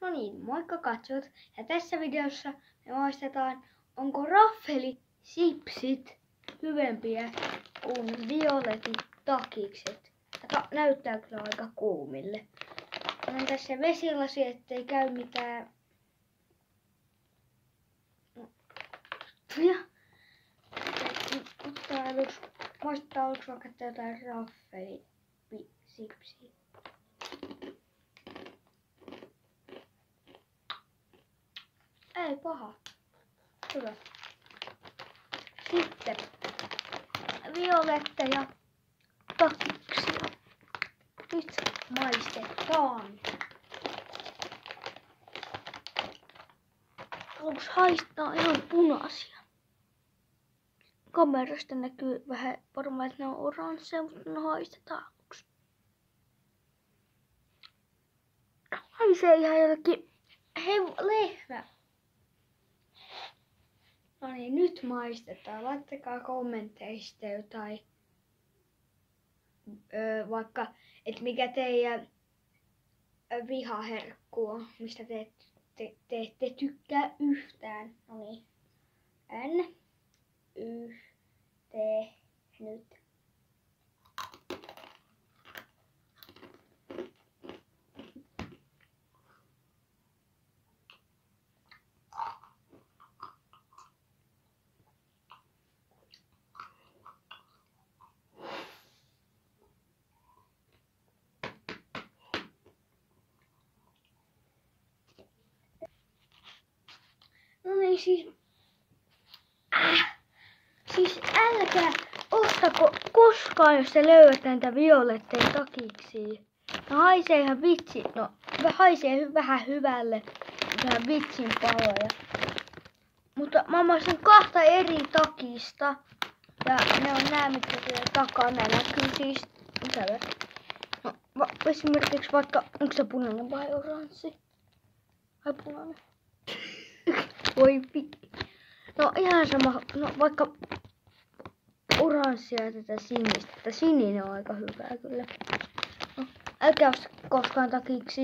No niin, moikka katsojat. Ja tässä videossa me maistetaan, onko raffelisipsit hyvempiä kuin violetit takikset. Ja näyttää kyllä aika kuumille. On tässä vesilasi, ettei käy mitään. Ja maistaa aluksi vaikka jotain raffelisipsiä. Ei paha. Hyvä. Sitten violetteja takiksia. Nyt maistetaan. Aluksi haistaa ihan punaisia. Kamerasta näkyy vähän varmaan, että ne on oransseja, mutta ne haistetaan aluksi. Haisee ihan jollekin lehmä. No niin, nyt maistetaan. Laittakaa kommenteista jotain, vaikka, että mikä teidän vihaherkku on, mistä te ette tykkää yhtään. No niin, nyt. No niin, siis älkää ostako koskaan, jos te löydätte näitä violetteja takiksi. Ne haisee ihan vitsi, no haisee vähän hyvälle, vähän vitsin paloja. Mutta mä maistan kahta eri takista. Ja ne on nää, mitkä siellä takana näkyy siis. No, esimerkiksi vaikka, onko se punainen vai oranssi? Vai punainen? Voi vittu. No ihan sama, no vaikka oranssia ja tätä sinistä. Tätä sininen on aika hyvää kyllä. No, älkää ostako koskaan takiksi.